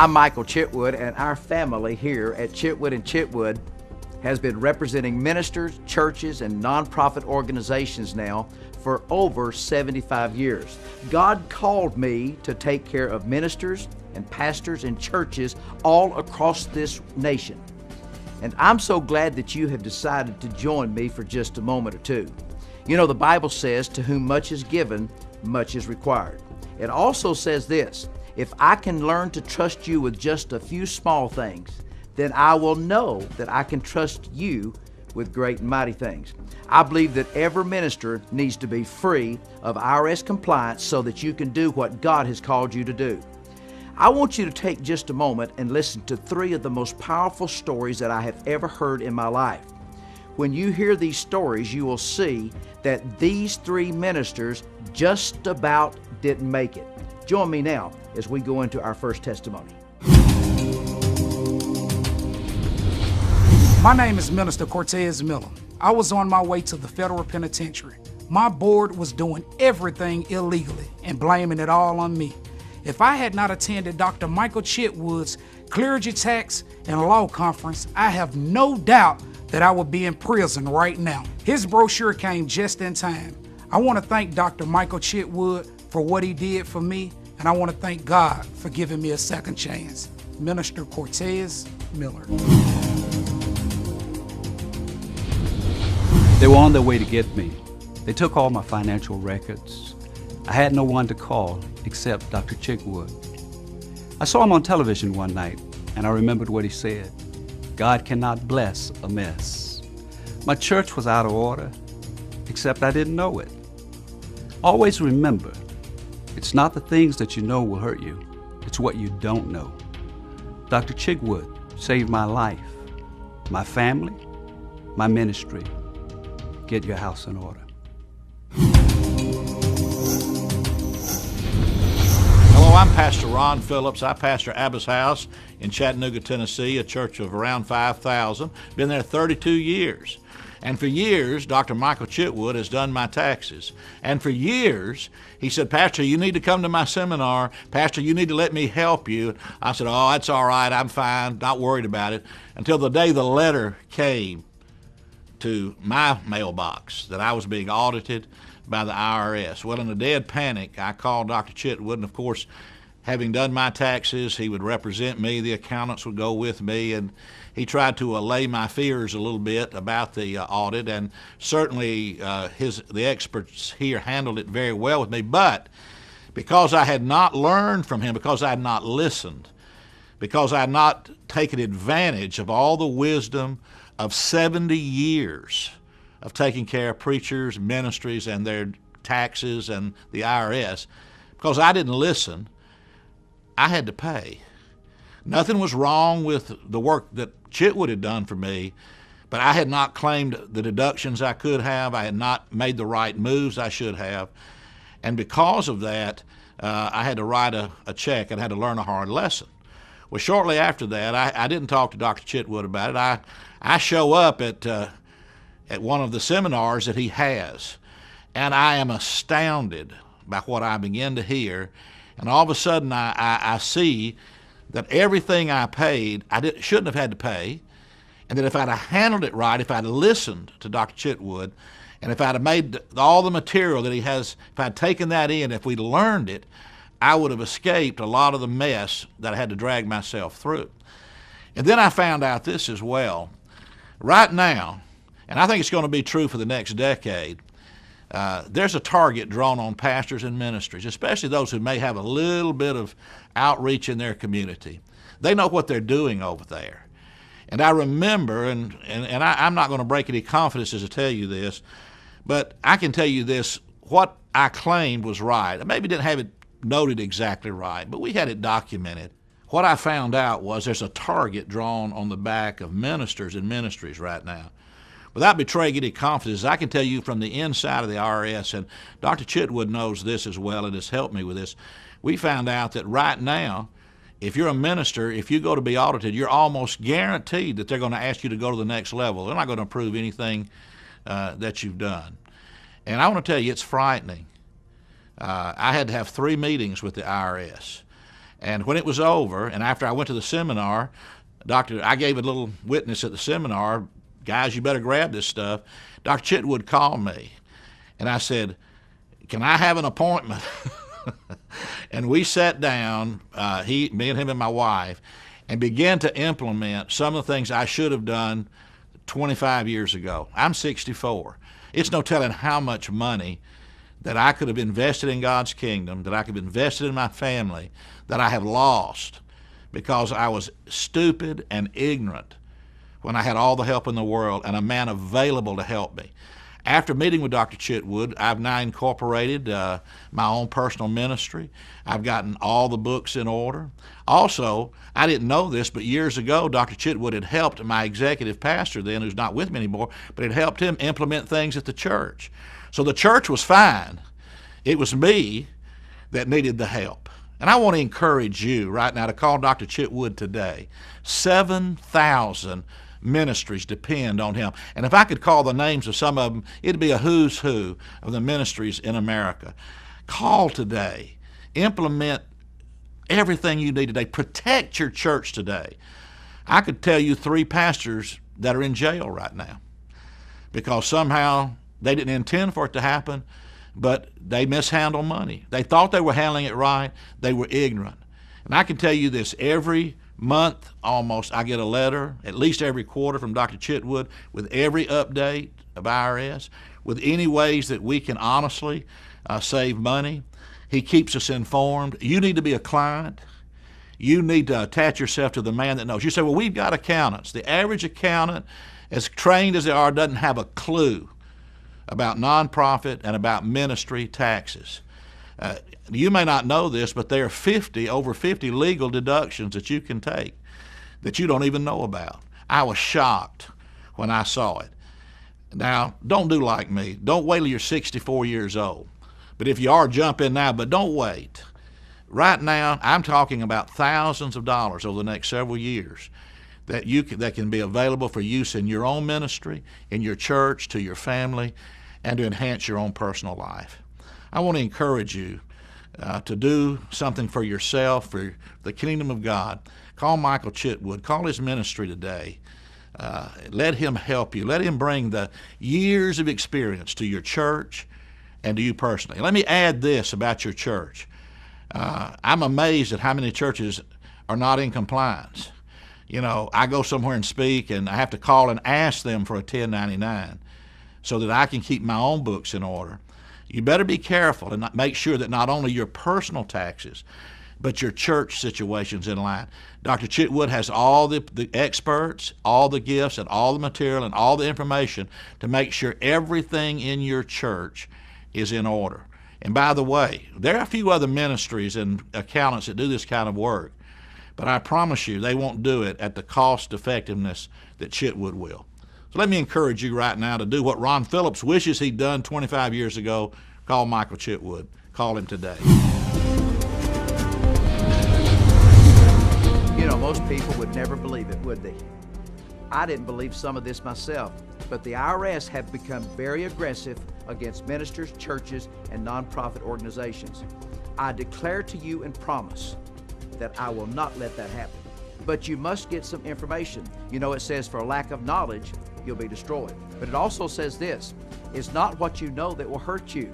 I'm Michael Chitwood, and our family here at Chitwood and Chitwood has been representing ministers, churches, and nonprofit organizations now for over 75 years. God called me to take care of ministers and pastors and churches all across this nation. And I'm so glad that you have decided to join me for just a moment or two. You know, the Bible says, to whom much is given, much is required. It also says this: if I can learn to trust you with just a few small things, then I will know that I can trust you with great and mighty things. I believe that every minister needs to be free of IRS compliance so that you can do what God has called you to do. I want you to take just a moment and listen to 3 of the most powerful stories that I have ever heard in my life. When you hear these stories, you will see that these 3 ministers just about didn't make it. Join me now as we go into our first testimony. My name is Minister Cortez Miller. I was on my way to the federal penitentiary. My board was doing everything illegally and blaming it all on me. If I had not attended Dr. Michael Chitwood's clergy tax and law conference, I have no doubt that I would be in prison right now. His brochure came just in time. I want to thank Dr. Michael Chitwood for what he did for me, and I want to thank God for giving me a second chance. Minister Cortez Miller. They were on their way to get me. They took all my financial records. I had no one to call except Dr. Chitwood. I saw him on television one night, and I remembered what he said: God cannot bless a mess. My church was out of order, except I didn't know it. Always remember, it's not the things that you know will hurt you, it's what you don't know. Dr. Chitwood saved my life, my family, my ministry. Get your house in order. Hello, I'm Pastor Rod Phillips. I pastor Abba's House in Chattanooga, Tennessee, a church of around 5,000. Been there 32 years. And for years, Dr. Michael Chitwood has done my taxes. And for years, he said, Pastor, you need to come to my seminar. Pastor, you need to let me help you. I said, oh, that's all right. I'm fine. Not worried about it. Until the day the letter came to my mailbox that I was being audited by the IRS. Well, in a dead panic, I called Dr. Chitwood, and of course, having done my taxes, he would represent me, the accountants would go with me, and he tried to allay my fears a little bit about the audit, and certainly the experts here handled it very well with me. But because I had not learned from him, because I had not listened, because I had not taken advantage of all the wisdom of 70 years of taking care of preachers, ministries, and their taxes and the IRS, because I didn't listen, I had to pay. Nothing was wrong with the work that Chitwood had done for me, but I had not claimed the deductions I could have. I had not made the right moves I should have. And because of that, I had to write a check and had to learn a hard lesson. Well, shortly after that, I didn't talk to Dr. Chitwood about it. I show up at one of the seminars that he has, and I am astounded by what I begin to hear. And all of a sudden, I see that everything I paid, shouldn't have had to pay, and that if I'd have handled it right, if I'd listened to Dr. Chitwood, and if I'd have made all the material that he has, if I'd taken that in, if we'd learned it, I would have escaped a lot of the mess that I had to drag myself through. And then I found out this as well. Right now, and I think it's going to be true for the next decade, there's a target drawn on pastors and ministries, especially those who may have a little bit of outreach in their community. They know what they're doing over there. And I remember, and I'm not going to break any confidences to tell you this, but I can tell you this: what I claimed was right. I maybe didn't have it noted exactly right, but we had it documented. What I found out was there's a target drawn on the back of ministers and ministries right now. Without betraying any confidence, I can tell you from the inside of the IRS, and Dr. Chitwood knows this as well and has helped me with this, we found out that right now, if you're a minister, if you go to be audited, you're almost guaranteed that they're going to ask you to go to the next level. They're not going to approve anything that you've done. And I want to tell you, it's frightening. I had to have 3 meetings with the IRS. And when it was over, and after I went to the seminar, I gave a little witness at the seminar, guys, you better grab this stuff. Dr. Chitwood called me, and I said, can I have an appointment? And we sat down, me and him and my wife, and began to implement some of the things I should have done 25 years ago. I'm 64. It's no telling how much money that I could have invested in God's kingdom, that I could have invested in my family, that I have lost because I was stupid and ignorant when I had all the help in the world and a man available to help me. After meeting with Dr. Chitwood, I've now incorporated my own personal ministry. I've gotten all the books in order. Also, I didn't know this, but years ago, Dr. Chitwood had helped my executive pastor then, who's not with me anymore, but it helped him implement things at the church. So the church was fine. It was me that needed the help. And I want to encourage you right now to call Dr. Chitwood today. 7,000 ministries depend on him. And if I could call the names of some of them, it'd be a who's who of the ministries in America. Call today. Implement everything you need today. Protect your church today. I could tell you 3 pastors that are in jail right now because somehow they didn't intend for it to happen, but they mishandled money. They thought they were handling it right. They were ignorant. And I can tell you this, every month almost I get a letter, at least every quarter, from Dr. Chitwood with every update of IRS, with any ways that we can honestly save money. He keeps us informed. You need to be a client. You need to attach yourself to the man that knows. You say, well, we've got accountants. The average accountant, as trained as they are, doesn't have a clue about nonprofit and about ministry taxes. You may not know this, but there are over 50 legal deductions that you can take that you don't even know about. I was shocked when I saw it. Now, don't do like me. Don't wait till you're 64 years old. But if you are, jump in now, but don't wait. Right now, I'm talking about thousands of dollars over the next several years that can be available for use in your own ministry, in your church, to your family, and to enhance your own personal life. I want to encourage you to do something for yourself, for the kingdom of God. Call Michael Chitwood. Call his ministry today. Let him help you. Let him bring the years of experience to your church and to you personally. Let me add this about your church. I'm amazed at how many churches are not in compliance. You know, I go somewhere and speak, and I have to call and ask them for a 1099 so that I can keep my own books in order. You better be careful and make sure that not only your personal taxes, but your church situation's in line. Dr. Chitwood has all the experts, all the gifts, and all the material and all the information to make sure everything in your church is in order. And by the way, there are a few other ministries and accountants that do this kind of work, but I promise you they won't do it at the cost effectiveness that Chitwood will. So let me encourage you right now to do what Rod Phillips wishes he'd done 25 years ago. Call Michael Chitwood. Call him today. You know, most people would never believe it, would they? I didn't believe some of this myself, but the IRS have become very aggressive against ministers, churches, and nonprofit organizations. I declare to you and promise that I will not let that happen. But you must get some information. You know, it says for lack of knowledge, you'll be destroyed. But it also says this, it's not what you know that will hurt you,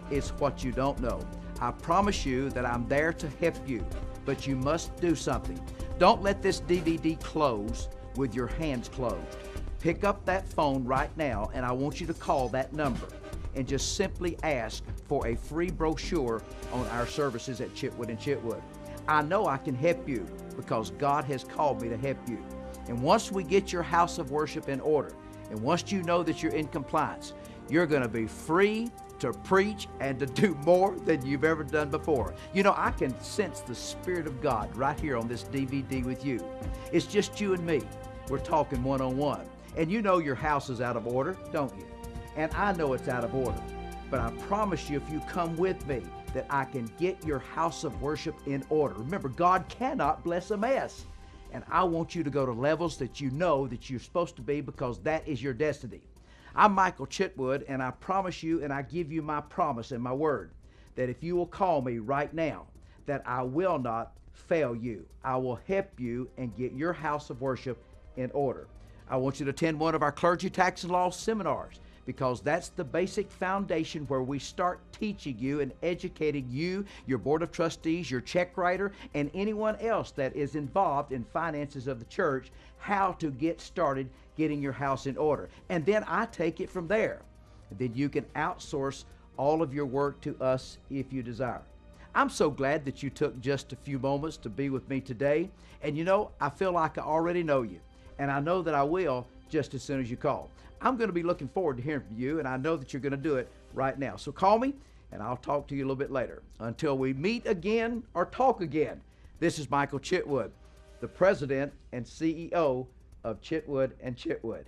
it's what you don't know. I promise you that I'm there to help you, but you must do something. Don't let this DVD close with your hands closed. Pick up that phone right now, and I want you to call that number and just simply ask for a free brochure on our services at Chitwood and Chitwood. I know I can help you because God has called me to help you. And once we get your house of worship in order, and once you know that you're in compliance, you're going to be free to preach and to do more than you've ever done before. You know, I can sense the Spirit of God right here on this DVD with you. It's just you and me. We're talking one-on-one. And you know your house is out of order, don't you? And I know it's out of order. But I promise you, if you come with me, that I can get your house of worship in order. Remember, God cannot bless a mess. And I want you to go to levels that you know that you're supposed to be, because that is your destiny. I'm Michael Chitwood, and I promise you, and I give you my promise and my word, that if you will call me right now, that I will not fail you. I will help you and get your house of worship in order. I want you to attend one of our clergy tax and law seminars, because that's the basic foundation where we start teaching you and educating you, your board of trustees, your check writer, and anyone else that is involved in finances of the church, how to get started getting your house in order. And then I take it from there. And then you can outsource all of your work to us if you desire. I'm so glad that you took just a few moments to be with me today. And you know, I feel like I already know you, and I know that I will just as soon as you call. I'm going to be looking forward to hearing from you, and I know that you're going to do it right now. So call me, and I'll talk to you a little bit later. Until we meet again or talk again, this is Michael Chitwood, the President and CEO of Chitwood and Chitwood.